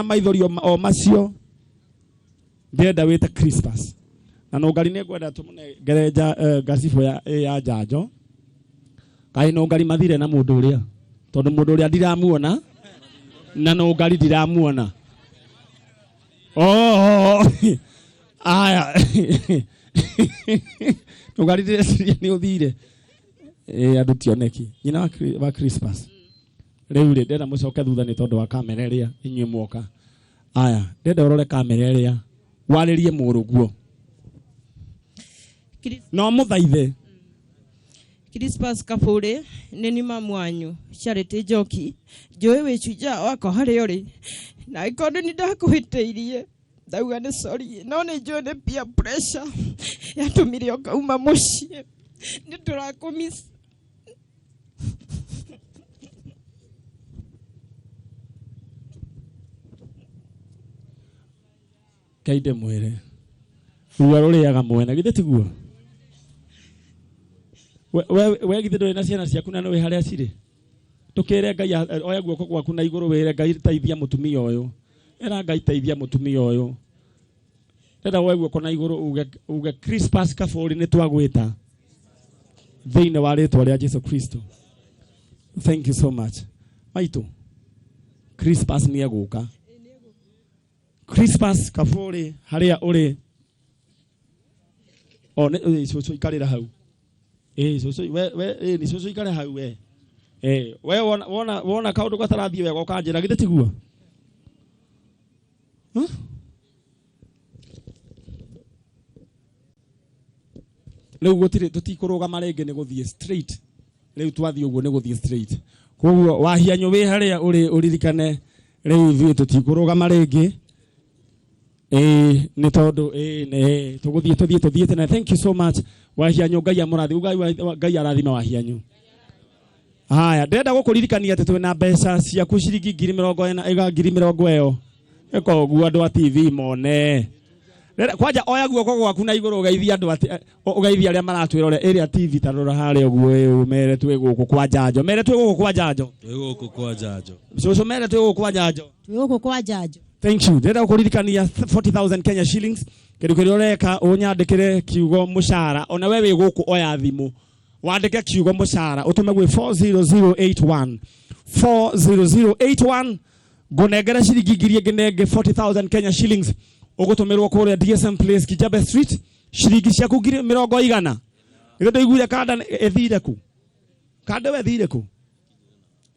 maithori o macio ndenda wite Christmas na no ngari ne gwenda tumune gereja gacifo ya Njanjo kai no ngari mathire na mundu uria tondu mundu uria ndiramuona na no ngari ndiramuona aya no ngari ndiraciria ni uthire andu tioneki nyina wa Christmas riu ri ndenda mucoke thutha ni tondu wa kamera iria inyue mwoka aya ndenda urore kamera iria waririe muruguo no muthaithe Christmas Kafure nini mamu wanyu Charity Njoki njui wichuja wako hari uri na ikondo ni ndakuhiteirie ndauga ni sorry no ni njui ni peer pressure yatumire okauma mucie ni turakumiss kaide mwere ruwa ruriaga mwena githe tiguo we githe nduri na ciana ciaku na no haria ciri tukire Ngai oya guoko gwaku na iguru wire Ngai taithia mutumia uyu era Ngai taithia mutumia uyu ndenda oya guoko na iguru uge Christmas Kafuri ni twagwita thiine wa ritwa ria Jesu Kristo. Thank you so much maitu Christmas ni aguka Christmas Kafuri haria uri ne so ikarira hau so we ni so ikare hau we we wona kaundu gatarathie wega ukanjira githe tiguo leu gutire tutikurugama renge ni guthie straight leu twathie uguo ni guthie straight koguo wahianyo we haria uri uririkane leu thie tutikurugama renge ni tondu ne tuguthie tena. Thank you so much wahianyo Ngai amurathi Ngai arathima wahianyo. Haya ndenda gukuririkania ati twina mbeca ciaku ciringi 20,000 eko guo andu a TV mone kwanja oya guoko gwaku na iguru ugeithia andu ugeithia aria maratwira area TV tarora haria uguo mere twi guku kwa Njanjo so mere twi guku kwa Njanjo thank you ndenda gukuririkania 40,000 Kenya shillings kindu kiria ureka unyandikire kiugo mushara ona wewe guku oya thimu wandike kiugo mushara utume gwe 40081 gonegera ciringi ngirie nginenge 40,000 Kenya shillings ugutumirwo kuria DSM Place Kijabe Street ciringi ciaku 100 ngindo iguire kada ethire ku kada we thire ku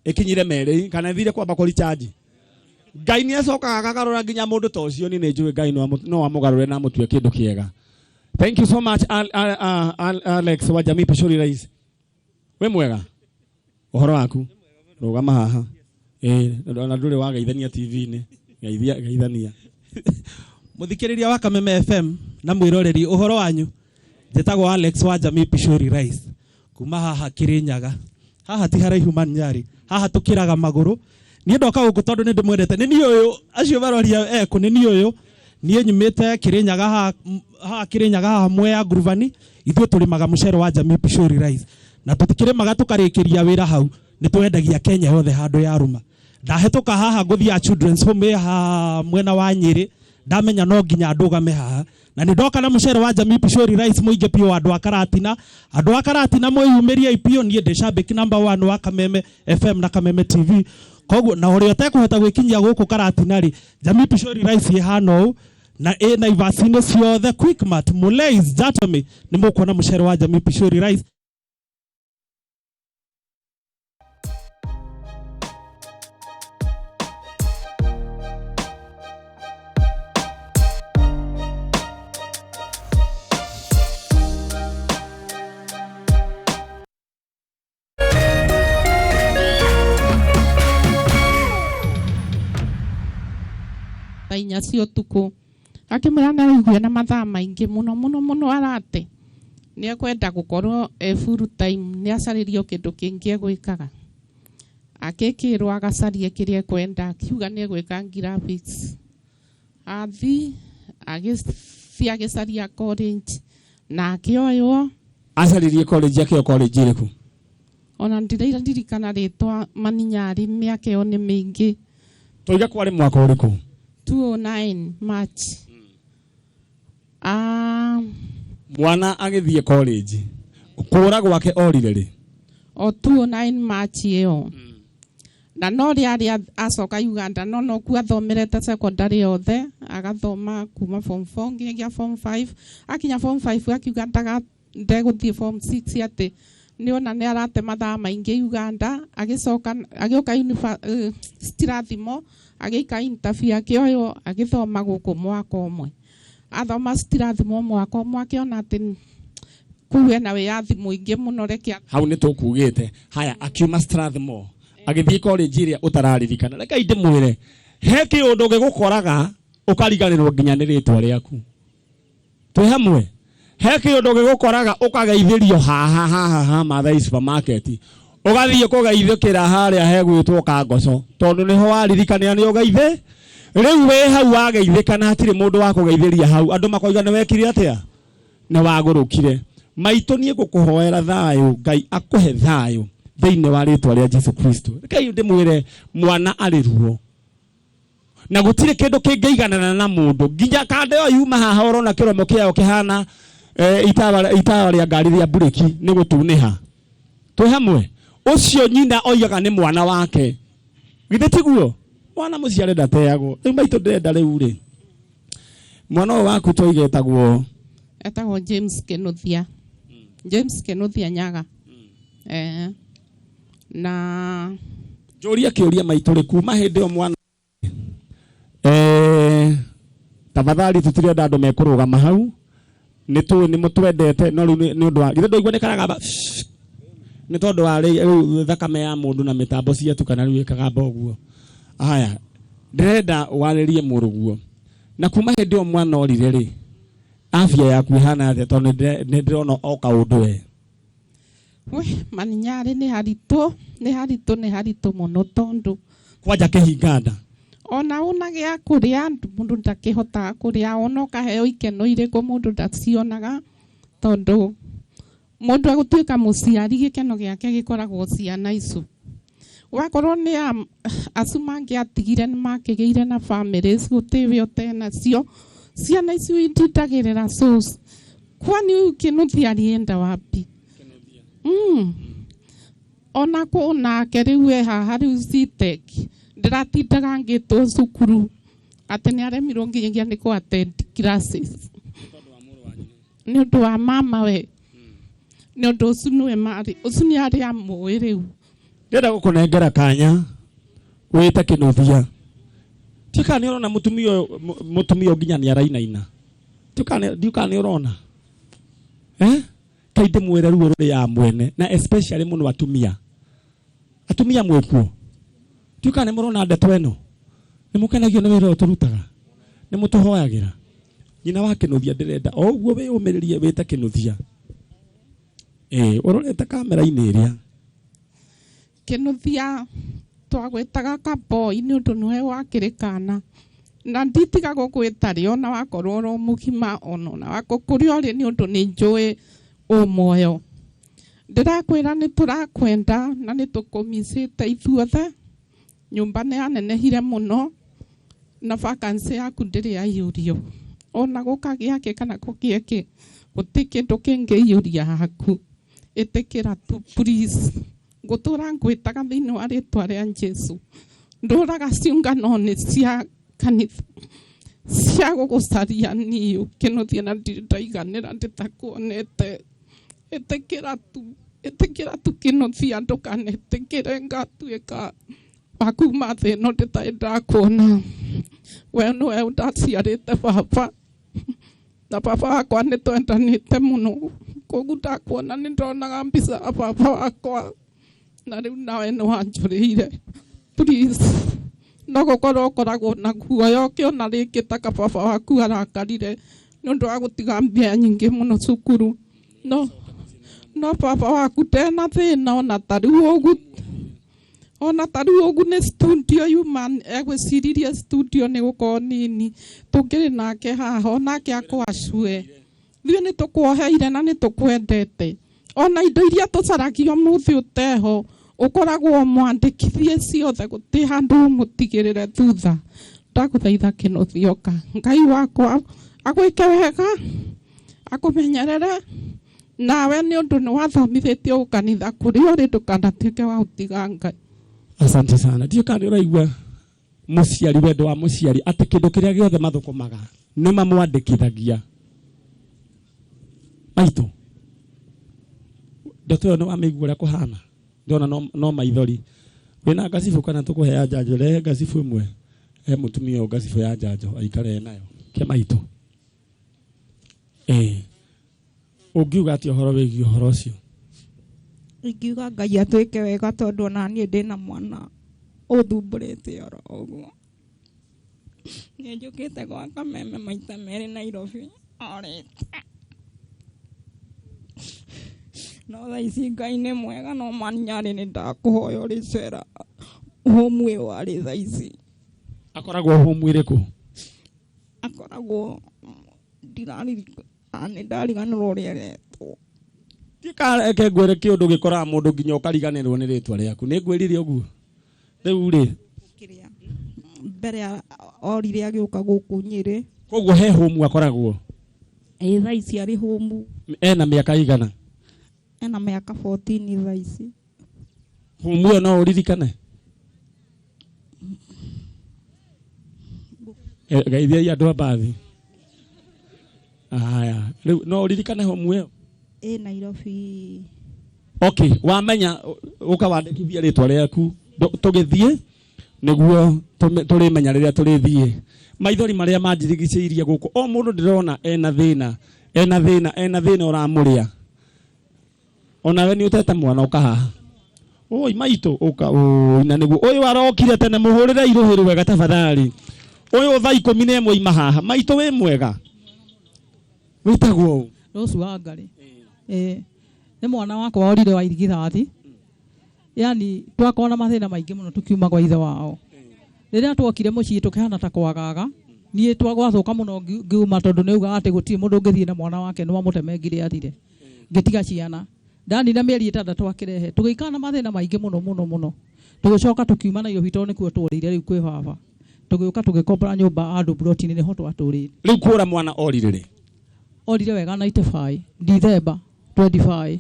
ikinyire mere kana ethire kwa bakori charge Ngai ni acoka akagarura nginya mundu to cio ni njui Ngai no amugarure na mutue kindu kiega. Thank you so much Alex wa Jamii Pishori Rais we mwega uhoro waku rugama haha na ndure wageithania TV ni geithania muthikiriria wa Kameme FM na mwiroreri uhoro wanyu jetagwo Alex wa Jamii Pishori Rais kuma haha Kirinyaga haha ti haraihu Manyari haha tukiraga maguru ni ndoka guku tondu ni ndimwendete ni ni uyu acio baroria ni ni uyu ni nyumite Kirinyaga haha Kirinyaga haha Mwea Gruvani ithuĩ tũrĩmaga mũcere wa Jamii Pishori Rais na tũtikĩrĩmaga tũkarĩkĩria wĩra hau nĩ twendagia Kenya yothe handũ ya ruma ndahetũka haha ngũthia children's home haha mwena wa Nyĩrĩ ndamenya no nginya ndũgame haha na nĩ ndoka na mũcere wa Jamii Pishori Rais mũingĩ pio andũ a Karatina mwĩyumĩrie pio niĩ ndĩ shabiki number 1 wa Kameme FM na Kameme TV koguo na ũrĩa ũtekũhota gwĩkinyia gũkũ Karatina rĩ Jamii Pishori Rais ĩhana ũũ na naivasine ciothe Quickmart Mulais Jatome ni mukuona mũcere wa Jamii Pishori Rais Inyasio tuko akimurana igwe na mathaa maingi muno arate ni akwenda gukorwo full time ni acaririo kindu kingi gwikaga akikirwa agacarie kiria kwenda kiuga ni gwika graphics athi agicaria college na akioywo acaririe college yake college iriku ona ndirikana ritwa maninyari miaka yo ni mingi toiga kwari mwaka uriku 209 March. Mwana agithie college. Kura gwake orire ri. O 209 March io. Na no ri acoka Uganda no ku athomerete secondary yothe agathoma kuma form 4 nginya form 5 akinya form 5 akiuga ndaguthie form 6 ati niona ni arate mathaa maingi Uganda agicoka agioka stirathimo agika interview akioyo agithoma guku mwaka umwe athoma stirathimo mwaka umwe akiona ati kuwe na wiathi muingi muno rekia hau ni tukugite haya akiuma stirathimo agithie college iria utararirikana reka inde mwire he kiundu gigukoraga ukariganirwo nginya ni ritwa riaku twi hamwe he kiundu gigukoraga ukageithirio ha Mathiire supermarket ugathie kugeithikira haria hegwitwo Kangoco tondu niho waririkanira ni ugeithe riu we hau wageithikana hatire mundu wa kugeithiria hau andu makoiga ni wekire atia ni wagurukire maitu nie gukuhoera thayo Ngai akuhe thayo thiine wa ritwa ria Jesu Kristo reke ndi mwire mwana ari ruo na gutire kindu kingeiganana na mundu nginya kande yo yuma haha urona kiromo kiao kihana itawa ria ngari ria bureki ni gutuniha twi hamwe ucio nyina oigaga ni mwana wake githe tiguo mwana muciare ndateagwo riu maitu ndenda riu ri mwana waku toigetagwo etagwo James Kenuthia James Kenuthia Nyaga na Joria kiuria maitu ri kuma hindi o mwana tafadhali tutirenda andu mekurugama hau ni mutwendete no riu ni undu wa githe ndoigwa ni karaga ni tondu wa riu thakame ya mundu na mitambo cietu kana riu ikagamba uguo haya ndirenda waririe muruguo na kuma hindi o mwana orire ri afya yaku ihana atia tondu ni ndirona o kaundu maninyari ni harito muno tondu kwanja kihinganda ona unagia kuria mundu ndakihotaga kuria ona kaheo ikeno iriko mundu ndacionaga tondu mundu agutwika muciari gikeno giake gikoragwo ciana icu wakorwo ni acumangi atigire ni makigeire na families gutiwe otena cio ciana icu ititagirira source kwani Kinuthia alienda wapi ona ko nake riu haha riu citek ndiratindaga ngitwo cukuru ati ni aremirwo nginyagia ni ku attend classes ni undu wa mama we ni undu ucu niwe mari ucu ni ari amui riu ndenda gukunengera kanya wite Kinuthia tika ni urona mutumio nginya ni arainaina tika ni urona kainde mwere ruo ruri ya mwene na especially muno atumia mwekuo tika ni murona ndeto eno ni mukenagio ni wira uturutaga ni mutuhoyagira nyina wa Kinuthia ndirenda o uguo we umiririe wite Kinuthia urorete kamera-ini iria Kinuthia twagwetaga kaboi ni undu niwe wakirikana na nditiga gukwita ri ona wakorwo ro mugima ona wakukuria ri ni undu ni njui umoyo ndirakwira ni turakwenda na ni tukumisite ithuothe nyumba ni anenehire muno na vacancy yaku ndiri ayurio ona gukagiake kana kugieke gutikindu kingiiyuria haku itikira tu please gutura ngwitaga thiini wa ritwa ria Jesu nduraga ciungano ni cia kanitha cia gugucaria niu Kinuthia na ndaiganira nditakuonete itikira tu Kinuthia ndukanetikire ngatuika wakuma thino nditaenda kuona we niwe ndaciarite baba na baba wakwa ni twendanite muno koguo ndakuona ni ndonaga mbica ya baba wakwa na riu nawe ni wanjurire please no gukorwo ukoragwo na guoya ukiona ringi ta baba waku arakarire ni undu wa gutiga mbia nyingi muno cukuru no baba waku tena thina ona tariu ugu ni studio human egwiciririe studio ni gukorwo nini tungiri nake haha onake akwacue thiu ni tukuoheire na ni tukwendete ona indo iria tucaragio muthi uteho ukoragwo mwandikithie ciothe guti handu mutigirire thutha ndaguthaitha kinuthioka Ngai wakwa agwike wega akumenyerere nawe ni undu ni wathomithitio gukanitha kuria uri ndukanatuike wa utiga Ngai. Asante sana. Ndio kandi uraigua muciari wendo wa muciari ati kindu kiria giothe mathukumaga ni mamwandikithagia maitu ndoto no amigua ria kuhana ndona no maithori wina gacibu kana tukuhea njanjo rehe gacibu imwe mutumia gacibu ya njanjo aikare nayo ke maitu ungiuga ati uhoro wigi uhoro ucio. Ingiuga Ngai atwike wega tondu ona nie ndina mwana uthumburite oro uguo ni njukite gwa Kameme maita meri Nairobi orite no thaici Ngai ni mwega no maninyari ni ndakuhoya uri cera homwe wari thaici akoragwo homwe iriku akoragwo ndirarika ani ndariganirwo uria retwo tikareke ngwire kiundu gikoraga mundu nginya ukariganirwo ni ritwa riaku ni ngwirire uguo riu ri kiria mbere orire agiuka guku Nyeri koguo he homwe akoragwo thaici ari homwe ena miaka igana ena miaka 14 thaici homwe no uririkane gaithia andu a bathi aya no uririkane homwe Nairobi. Okay, wamenya ukawandikithia ritwa riaku tugithie niguo turimenya riria turithie maithori maria manjirigiceirie guku o mundu ndirona ena thina uramuria onawe ni utete mwana ukahaha oi maitu uka ina niguo uyu warokire tene muhurire iruhiru wega tafadhali uyu thaa 11 imahaha maitu we mwega witagwo Rosu wa Ngari ni mwana wakwa orire wa irigithathi yani twakona mathina maingi muno tukiuma kwa ithe wao riria twokire mucii tukihana ta kwagaga nie twagwathuka muno ngiuma tondu niuga ati gutie mundu ngithie na mwana wake no amutemengire athire ngitiga ciana ndani na mieri 6 akirehe tugikana mathina maingi muno tugicoka tukiuma na iyo hito ni kuo turire riu kwi baba tugiuka tugikombora nyumba andu brotini ni ho twaturire riu kura mwana orire wega 95 December 25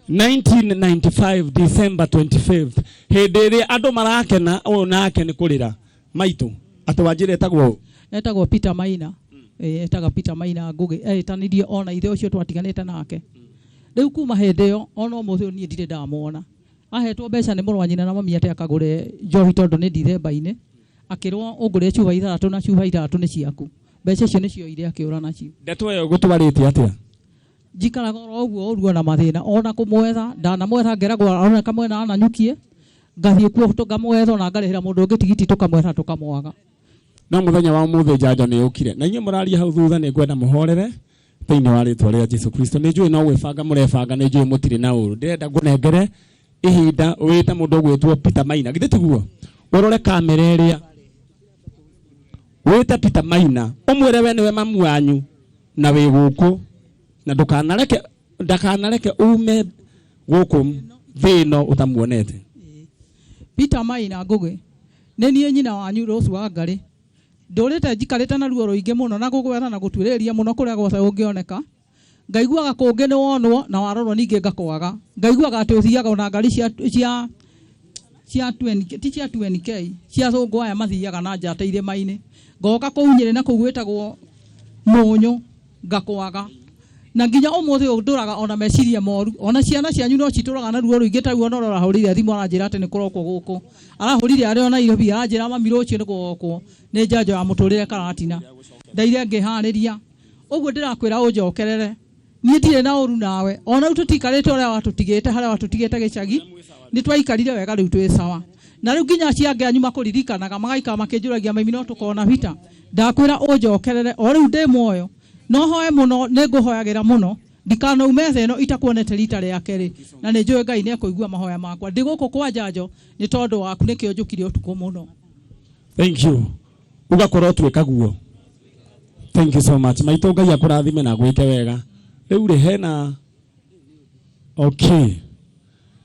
1995 December 25th hindi ria andu marakena onake ni kurira maitu atwanjire etagwo Peter Maina etaga Peter Maina ngugi etanirie ona ithe ucio twatiganite nake riu kuma hindi yo ona muthe nie ndire ndamona ahetwo mbeca ni murwa nyina na mami ate akagure njohi tondu ni December-ini akirwo ungure chuba 3 na chuba 3 ni ciaku mbeca icio nicio ire akiura nacio ndeto yo gutwarite atia jikaraga oguo oruo na mathina ona kumwetha ndanamwetha ngeragwo ona kamwena ananyukie ngathie kuo tukamwetha na ngarehera mundu ungi tigiti tukamwetha tukamwaga no muthenya wa muthe Njanjo ni ukire na inye muraria hau thutha ni ngwenda muhorere thiini wa ritwa ria Jesu Kristo ni njui no gwibanga murefanga ni njui mutire na uru ndirenda ngunengere ihinda wita mundu gwitwo Peter Maina githe tiguo urore kamera iria wita Peter Maina umwire we niwe mamu wanyu na wi guku na ndakanareke ume guku thino utamuonete Peter Maina ngugi ni nie nyina wanyu Rosu wa Ngari ndurite njikarite na ruo ruingi muno na gugwetha na gutwiriria muno kuria gwothe ungioneka ngaiguaga kungi ni wonwo na warorwo ningi ngakwaga ngaiguaga ati uthiaga ona ngari cia 20k cia thungu aya mathiaga na njata irima-ini ngoka kuu Nyeri na kugwitagwo munyu ngakwaga na nginya umuthi nduraga ona meciria moru ona ciana cianyu no cituraga na ruo ruingi taguo no rorahurire thimu aranjira ati ni kuroko guku arahurire ari ona Nairobi aranjira mami rucio ni gukwo ni Njanjo ya Muturire karatina ndaire ngihariria uguo ndirakwira unjokerere nie ndire na uru nawe ona tutikarite uria watutigite haria watutigite gicagi ni twaikarire wega riu twi sawa na riu nginya ciange anyu makuririkanaga magaika makinjuragia maimi no tukona vita ndakwira unjokerere o riu ndi moyo no hoe muno ne nguhoyagira muno ndikana umethe ino itakuonete rita ria keri na ni njui Ngai ni akuigua mahoya makwa ndi guku kwa Njanjo ni tondu waku nikio njukire utuku muno. Thank you ugakorwo twikaguo. Thank you so much maitu Ngai akurathime na gwike wega riu ri hena okay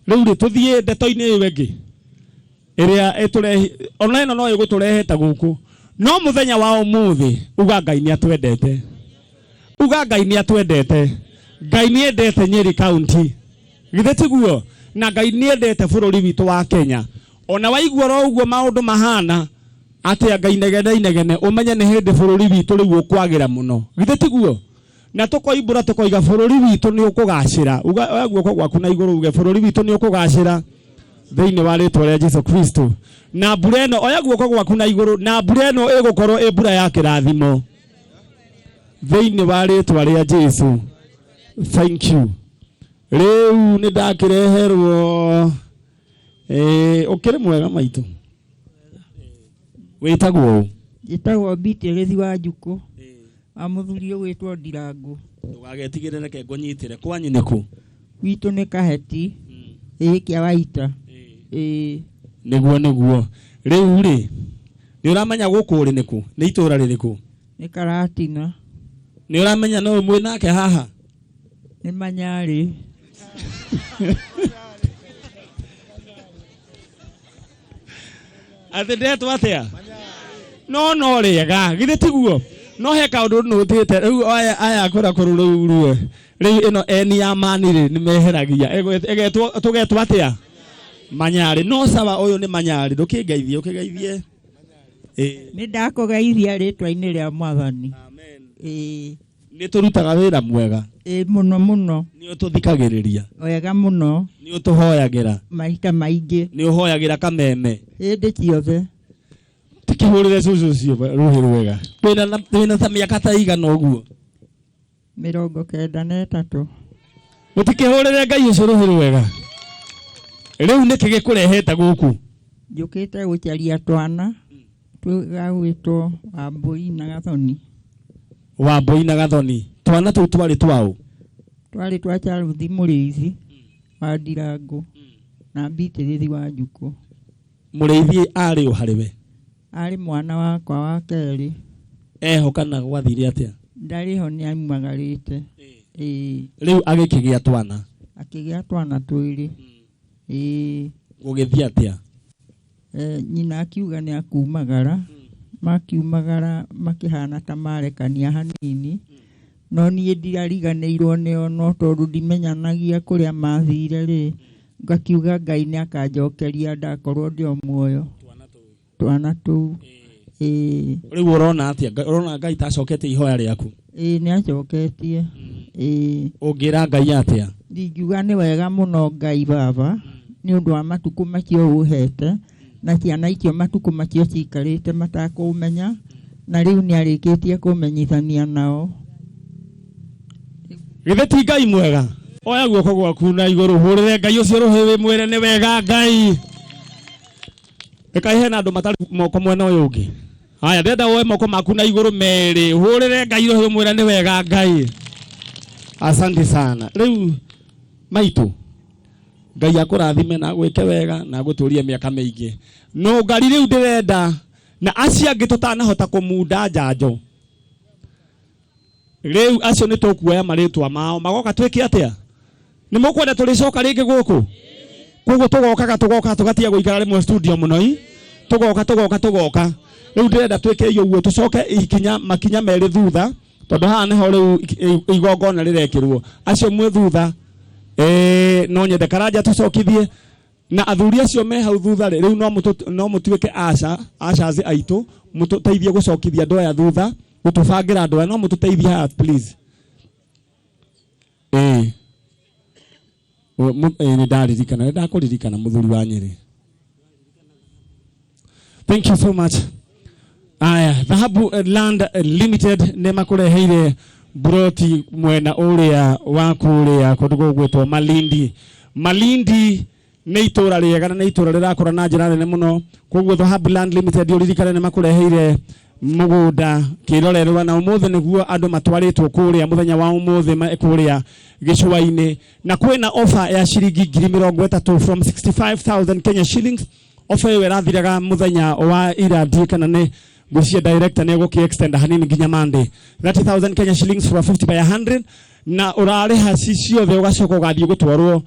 riu ri tuthie ndeto-ini wengi iria eturehi ona ino no iguturehe ta guku no muthenya wa umuthi uga Ngai ni atwendete uga Ngai ni atwendete Ngai ni endete Nyeri County githe tiguo na Ngai ni endete bururi witu wa Kenya ona waigua ro uguo maundu mahana atia Ngai negene umenye ni hindi bururi witu riu ukwagira muno githe tiguo na tukoimbura tukoiga bururi witu ni ukugacira uga guoko gwaku na iguru uge bururi witu ni ukugacira thiini wa ritwa ria Jesu Kristo na mbura ino oya guoko gwaku na iguru na mbura ino igukorwo i mbura ya kirathimo thiini wa ritwa ria Jesu. Thank you. Riu ni ndakireherwo ukiri mwega maitu witagwo Gitagwo Muturire wa Njuku amuthurio witwo Ndirangu tugagetigirire ke ngonyitire kwanyu niku witu ni Kaheti kia Waita niguo riu ri ni uramenya guku ri niku ni itura ririku ni Karatina ni uramenya no mwe nake haha ni Manyari ati ndeto atia no riega githe tiguo no he kaundu no thite riu aya akora kururu ruo riu ino eni ya manire ni meheragia egetwo tugetwa atia Manyari no sawa uyu ni Manyari ukigeithie ni ndakugeithia ritwa-ini ria Mwathani amen ni turutaga wira mwega muno ni ututhikagiriria wega muno ni utuhoyagira maita maingi ni uhoyagira Kameme hindi ciothe tikihurire cucu cio ruhi rwega twina ta miaka ta igana uguo 93 mutikihurire Ngai ucio ruhi rwega riu niki gikureheta guku njukite gucaria twana twigagwitwo Wambui na Gathoni Wambui na Gathoni twana tu twari twao twari twa Charuthi Muriithi wa Ndirangu na Muturire wa Njuku Muriithi ari uhariwe ari mwana wakwa wa keri eho kana gwathire atia ndariho ni aumagarite riu agikigia twana akigia twana twiri gugithia atia nyina akiuga ni akumagara makiumagara makihana ta marekania hanini no nie ndirariganirwo nio no tondu ndimenyanagia kuria mathiire ri ngakiuga Ngai ni akanjokeria ndakorwo ndi o muoyo twana tu riu urona atia urona Ngai tacokete ihoya riaku ni acoketie ungira Ngai atia ndingiuga ni wega muno Ngai baba ni undu wa matuku macio uhete na ciana icio matuku macio cikarite matakumenya na riu ni arikitie kumenyithania nao githe ti Ngai mwega oya guoko gwaku na iguru hurire Ngai ucio ruhiwi mwire ni wega Ngai ekaihe na andu matari moko mwena uyu ungi haya ndenda woe moko maku na iguru meri hurire Ngai ruhiwi mwire ni wega Ngai asante sana riu maitu Ngai akurathime na gwike wega na guturie miaka mingi no ngari riu ndirenda na acia angi tutanahota kumunda Njanjo riu acio ni tukuoya maritwa mao magoka twike atia ni mukwenda turicoka ringi guku koguo tugoka tugatia guikara rimwe studio muno tugoka riu ndirenda twike iyo uguo tucoke ikinya makinya meri thutha tondu haha niho riu igongona rirekirwo acio mwe thutha no nyende karanja tucokithie na athuri acio me hau thutha riu no mutuike acazi aitu mututeithie gucokithia andu aya thutha gutubangira andu aya no mututeithie haha please ni ndakuririkana muthuri wa Nyeri. Thank you so much. Aya Dhahabu Land Limited ne makureheire broti mwena uria wa kuria kundu gwitwo Malindi ni itura riega na itura rirakura na njira nene muno koguo Dhahabu Land Limited uririkane ne makureheire mugunda kirorerwa na umuthi niguo andu matwaritwo kuria muthenya wa umuthi kuria gicua-ini na kwina offer ya shilingi 30,000 from 65,000 Kenya shillings. Offer iyo irathiraga muthenya wa irathi kana ne gucia director ne guki extend hanini nginya Monday 30,000 Kenya shillings for 50 by 100 na urariha cicio the ugacoka ugathie gutwarwo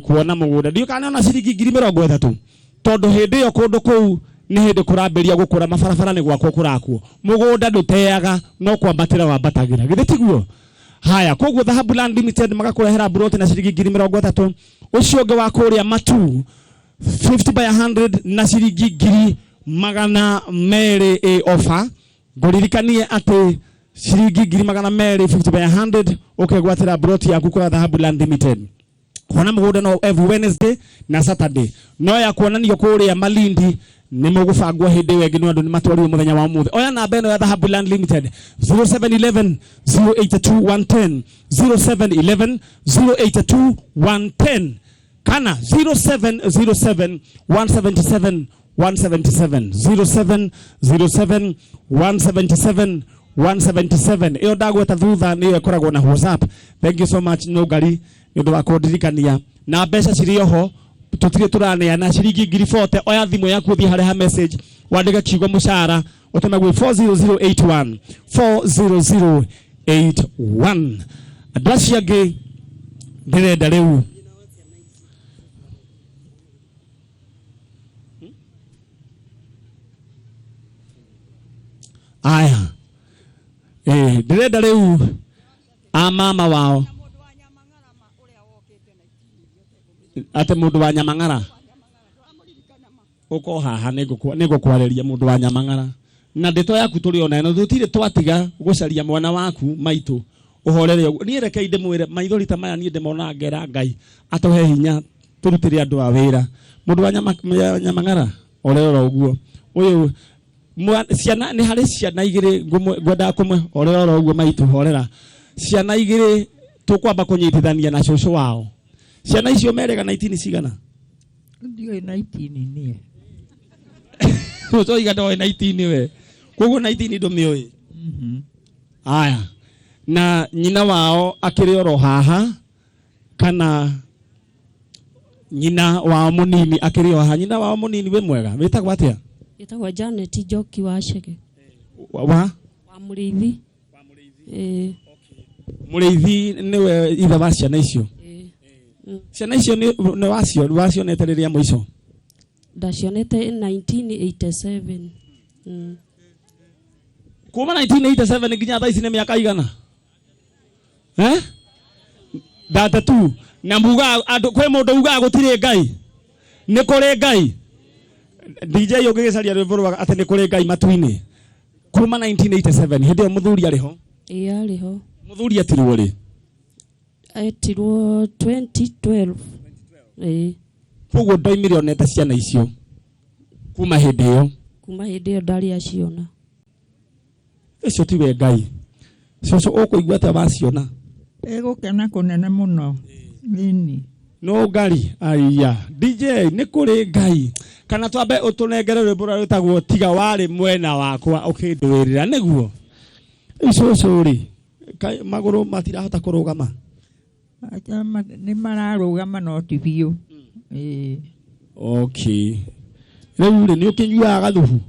kuona mugunda ndio kana ona shilingi 30,000 tondu hindi yo kundu kuu ni hindi kuramberia gukura mabarabara ni gwakwo kurakuo mugunda nduteaga no kwambatira wambatagira githe tiguo haya koguo Dhahabu Land Limited magakurehera broti na ciringi 30,000 ucio ungi wa kuria matu 50 by 100 na ciringi 200 offer nguririkanie ati ciringi 200 50 by 100 ukegwatira broti yaku kwa Dhahabu Land Limited. Kuona mugunda no every Wednesday na Saturday no ya kuonanio kuria Malindi ni mugubangwo hindi wengi no andu ni matwario muthenya wa muthe. Oya namba eno ya Dhahabu Land Limited 0711 082110 0711 082110 kana 0707 177 177 0707 177 177 iyo ndagweta thutha niyo ikoragwo na WhatsApp. Thank you so much Nogari ndu wa kundirikania na mbeca cirio ho tutire turaneana ciringi 40,000. Oya thimu yaku thi hare ha message wandika kiugo mushara utema gwe 40081 40081 address yake ndirenda riu aya ndirenda riu mama wao ate mundu wa Nyamang'ara uko haha nego kwareria mundu wa Nyamang'ara na ndeto yaku turi ona no thutire twatiga gucaria mwana waku maitu uhorere ni reke inde mwire maithori ta maya ni ndimona ngera Ngai atohe hinya turutire andu a wira mundu wa Nyamang'ara orero uguo uyu ciana ni hari ciana igiri ngwenda kumwe orero uguo maitu horera ciana igiri tukwamba kunyitithania na cucu wao. Ciana icio merega 19 cigana? Ndio 19 nie. Uto igado 19 we. Koguo 19 ndo mioi. Aya. Na nyina wao akiri oro haha kana nyina wao munini akiri haha. Nyina wao munini we mwega. Witagwa atia? Witagwa Janet Joki wa Shege. Wa Murithi. Murithi niwe itha wa ciana icio. Ciana icio ni wacio netereria mwico. Ndacionete 1987. Kuma 1987 nginya thaa ici ni miaka igana? Data tu na mbuga andu kwe mundu uga gutire Ngai. Ni kuri Ngai. DJ yogigicaria rwimbo ati ni kuri Ngai matuini. Kuma 1987 hindi yo muthuri ariho? Ariho. Muthuri atirwo ri? Atirwo 2012. Koguo ndoimire onete ciana icio kuma hindi yo. Kuma hindi yo ndari aciona. Icio tiwe Ngai. Coco ukuigua ta waciona? Egukena kunene muno. Nini? No Ngai aya. DJ ni kuri Ngai. Kana twambe utunengere rwimbo rwitagwo tiga wari mwena wakwa ukindwirira niguo. Icoco ri maguru matirahota kurugama. Ni mararugama no ti biu. Okay. Riu ri ni ukinyuaga thubu?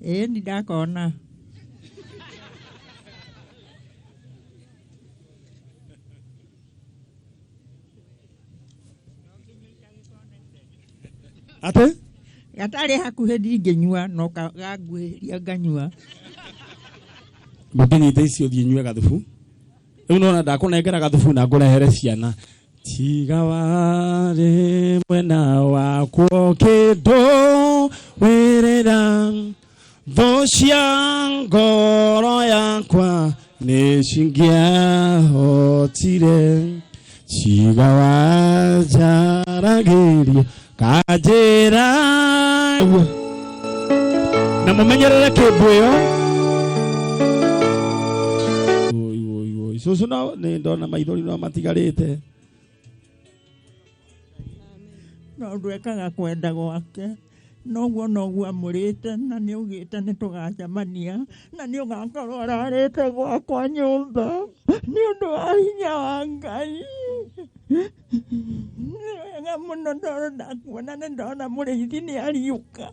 Ni ndakona. Ate? Gatari hakuhe ndingenyua no kagagwiria nganyua. Mukinyite icio thie nyue gathubu. Riu nona ndakunengera gathubu na ngurehere ciana. Tiga wari mwena wakwo kindu wirira thocia ngoro yakwa ni cingiahotire tiga wanjaragiria kanjira na mumenyerere kibwiyo. Cucu no ni ndona maithori no matigarite. No ndwekaga kwenda gwake noguo amurite na ni ugite ni tugacemania na ni ugakorwo ararite gwakwa nyumba ni undu wa hinya wa Ngai. Wega muno ndona kuona ni ndona muriithi ni ariuka.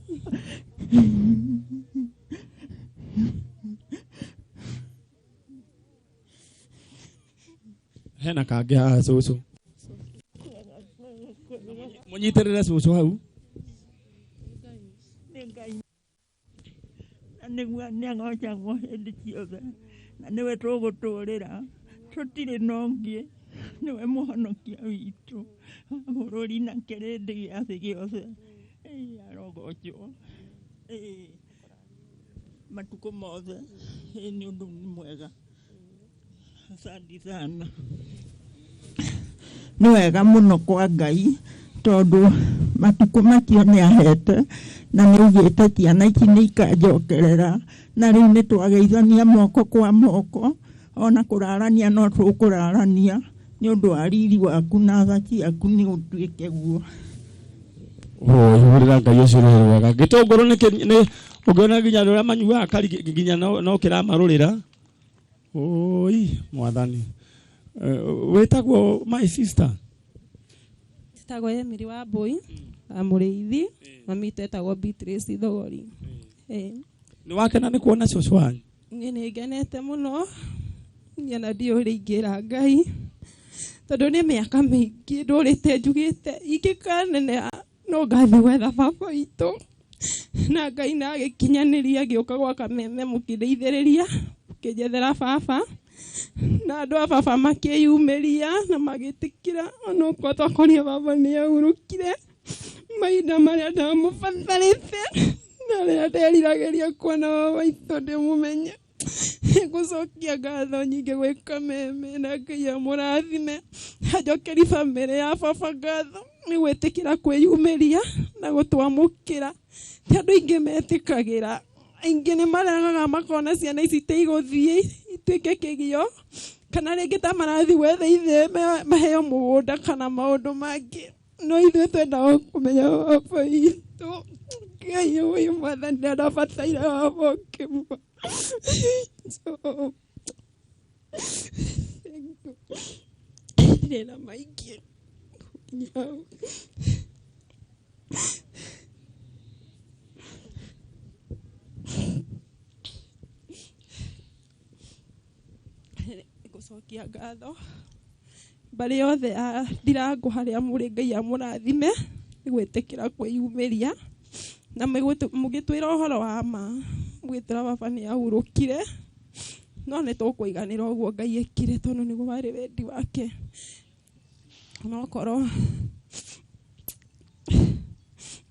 Hena kage haha cucu munyitirire cucu hau nĩguo nĩagocagwo hĩndĩ ciothe na nĩwe tũgũtũũrĩra tũtirĩ na ũngĩ nĩwe mũhonokia witũ bũrũri na kĩrĩndĩ gĩa thĩ gĩothe arogocwo matukũ mothe nĩ ũndũ mwega asante sana nĩ wega mũno kwa Ngai tondũ matukũ macio nĩ ahete na nĩ ugĩte ciana ici nĩ ikanjokerera na rĩu nĩ twageithania moko kwa moko ona kũrarania no tũkũrarania nĩ ũndũ wa riri waku na tha ciaku nĩ ũtuĩke guo ihũrĩra Ngai ũcio nĩ wega gĩtũngũrũ nĩ ũngĩona nginya rĩrĩa manyuaga kari nginya no kĩramarũrĩra oi mwathani wĩtagwo my sister Tagwo Emily wa Boy amũrĩithi mami tetagwo Beatrice Thogori nĩ wakena nĩ kuona cucu wanyu niĩ nĩ ngenete mũno nyana ndiũrĩingĩra Ngai tondũ nĩ mĩaka mĩingĩ ndũrĩte njugĩte ingĩkaneneha no ngathiĩ gwetha baba witũ na Ngai na agĩkinyanĩria gĩũka gwa Kameme mũkĩndeithĩrĩria mũkĩnjethera baba na andũ a baba makĩyumĩria na magĩtĩkĩra ona ũkorwo twakorire baba nĩ ahurũkire mahinda marĩa ndamũbatarĩte na rĩrĩa nderiragĩria kuona baba witũ ndĩmũmenye gũcokia ngatho nyingĩ gwĩ Kameme na Ngai amũrathime anjokeri bamĩrĩ ya baba ngatho nĩ gwĩtĩkĩra kwĩyumĩria na gũtwamũkĩra ti andũ aingĩ metĩkagĩra aingĩ nĩ maregaga makona ciana ici igũthiĩ ituĩke kĩgio kana rĩngĩ ta marathiĩ gwetha ithe maheo mũgũnda kana maũndũ mangĩ no ithuĩ twendaga kũmenya baba witũ Ngai ũyũ mwathani arabataire baba ũkĩmwa ndĩna maingĩ gũcokia ngatho mbarĩ yothe ndirangu harĩa mũrĩ Ngai amũrathime nĩ gwĩtĩkĩra kwĩyumĩria na mũgĩtwĩra ũhoro wa ma mũgĩtwĩra baba nĩ ahurũkire no nĩ tũkũiganĩra ũguo Ngai ekire tondũ nĩguo warĩ wendi wake no korwo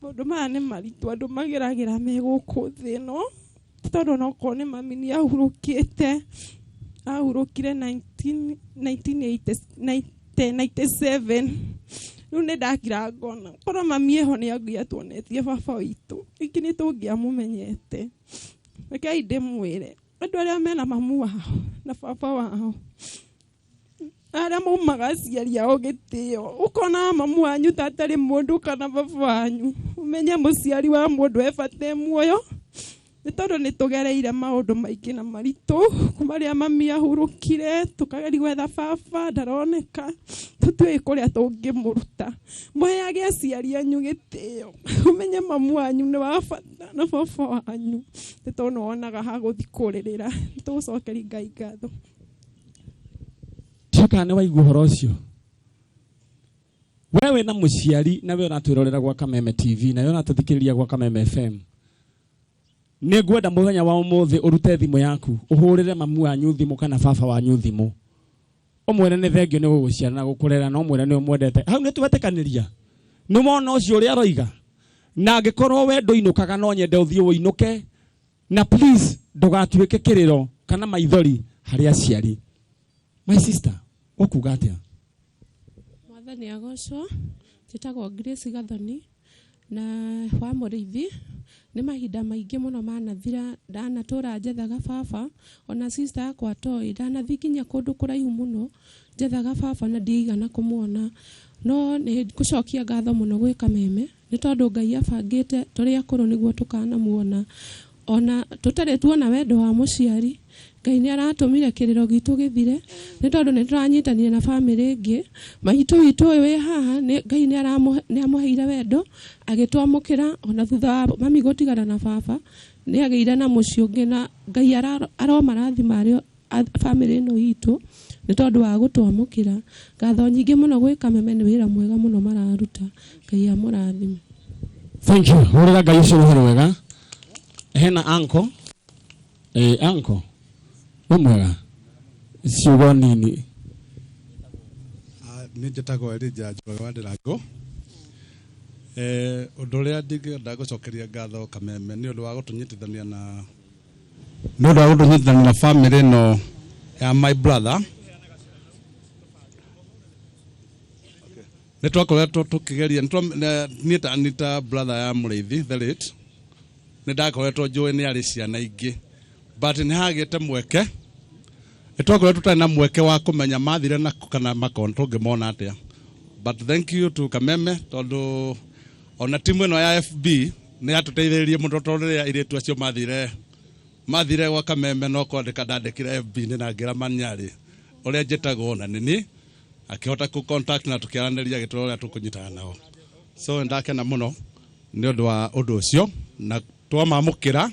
maũndũ maya nĩ maritũ andũ mageragĩra me gũkũ thĩ ĩno tondũ no korwo nĩ mami nĩ ahurũkĩte ahurũkire 1997 rĩu nĩ ndakira ngona korwo mami eho nĩ angĩatuonetie baba witũ iki nĩ tũngĩamũmenyete rekei ndĩmwĩre andũ arĩa mena mamu wao na baba wao arĩa maumaga aciari ao gĩtĩo ũkona mamu wanyu ta atarĩ mũndũ kana baba wanyu ũmenye mũciari wa mũndũ ebate muoyo nĩ tondũ nĩ tũgereire maũndũ maingĩ na maritũ kuma rĩrĩa mami ahurũkire tũkageria gwetha baba ndaroneka tũtiũĩ kũrĩa tũngĩmũruta mũheage aciari anyu gĩtĩo ũmenye mamu wanyu nĩ wa bata na baba wanyu nĩ tondũ nĩ wonaga ha gũthiĩ kũrĩrĩra nĩ tũgũcokeria Ngai ngatho Chaka nĩ waigua ũhoro ũcio wewe na mũciari na wewe natwĩrorera gwa Kameme TV na wewe natũthikĩrĩria gwa Kameme FM nĩ ngwenda mũthenya wa ũmũthĩ ũrute thimũ yaku ũhũrĩre mamu wanyu thimũ kana baba wanyu thimũ ũmwĩre nĩ thengio nĩ gũgũciara na gũkũrera na ũmwĩre nĩ ũmwendete hau nĩ twetĩkanĩria nĩ mona ũcio ũrĩa aroiga na angĩkorwo we ndũinũkaga no nyende ũthiĩ ũinũke na please ndũgatuĩke kĩrĩro kana maithori harĩ aciari my sister ũkuga atĩa mwathani agocwo njĩtagwo Grace Gathoni na wa mũrĩithi nĩ mahinda maingĩ mũno manathira ndanatũra njethaga baba ona sister yakwa toĩ ndanathiĩ nginya kũndũ kũraihu mũno njethaga baba na ndiigana kũmuona no nĩ gũcokia ngatho mũno gwĩ Kameme nĩ tondũ Ngai abangĩte tũrĩ akũrũ nĩguo tũkanamuona ona tũtarĩ tuona wendo wa mũciari Ngai nĩ aratũmire kĩrĩro gitũ gĩthire nĩ tondũ nĩ tũranyitanire na bamĩrĩ ĩngĩ maitũ witũ wĩ haha Ngai nĩ amũheire wendo agĩtwamũkĩra ona thutha wa mami gũtigana na baba nĩ agĩire na mũciĩ ũngĩ na Ngai aromarathima family ĩno itũ nĩ tondũ wa gũtwamũkĩra. Ngatho nyingĩ mũno gwĩ Kameme, nĩ wĩra mwega mũno mararuta. Ngai amũrathime. Thank you. Hũrĩra Ngai ũcio rũhĩ rwega. Hena uncle. Uncle. Nĩ mwega. Ciugo nini. Nĩ njĩtagwo Njanjo wa Njanjo. Ũndũ ũrĩa ndingĩenda gũcokeria ngatho Kameme nĩ ũndũ wa gũtũnyitithania na family ĩno ya my brother. Nĩ twakoretwo tũkĩgeria nĩ ta brother ya Mũrĩithi the late. Nĩ ndakoretwo njũĩ nĩ arĩ ciana ingĩ, but nĩ hagĩte mweke. Nĩ twakoretwo tũtarĩ na mweke wa kũmenya mathiire na kana makona tũngĩmona atĩa. But thank you to Kameme tondũ ona timu ĩno ya FB nĩ yatũteithĩrĩirie mũno tondũ rĩrĩa airĩtu acio mathire gwa Kameme no kwandĩka ndandĩkire FB-inĩ na ngĩra Maniarĩ ũrĩa njĩtagwo na nini akĩhota kũ contact na tũkĩaranĩria gĩtũro ũrĩa tũkũnyitana nao. So ndakena mũno nĩ ũndũ wa ũndũ ũcio na twamamũkĩra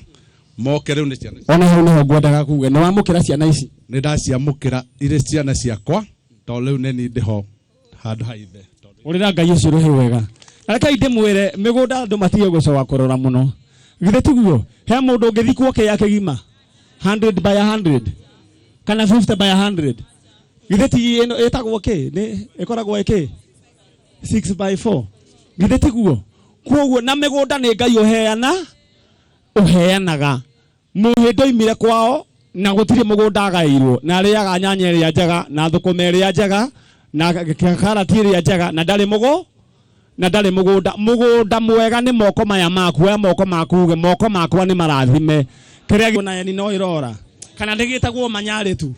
moke rĩu nĩ ciana. Ona hau nĩho ngwendaga kuuga nĩ wamũkĩra ciana ici. Nĩ ndaciamũkĩra irĩ ciana ciakwa tondũ rĩu nĩ niĩ ndĩho handũ haithe. Hũrĩra Ngai ũcio rũhĩ wega. Rekei ndĩmwĩre mĩgũnda andũ matige gũcoka kũrora mũno. Githĩ tiguo he mũndũ ũngĩthikwo kĩa kĩgima 100 by 100 kana 50 by 100. Githĩ ti ĩno ĩtagwo kĩ nĩ ĩkoragwo ĩkĩ 6 by 4. Githĩ tiguo kwoguo na mĩgũnda nĩ Ngai ũheanaga. Mũhĩndũ oimire kwao na gũtirĩ mũgũnda agaĩirwo na arĩaga nyanya ĩrĩa njega na thũkũma ĩrĩa njega na karati ĩrĩa njega na ndarĩ mũgũnda mwega nĩ moko maya maku moko maku uge moko makwa nĩ marathime kĩrĩa na yani no irora kana ndĩgĩtagwo Manyarĩ tu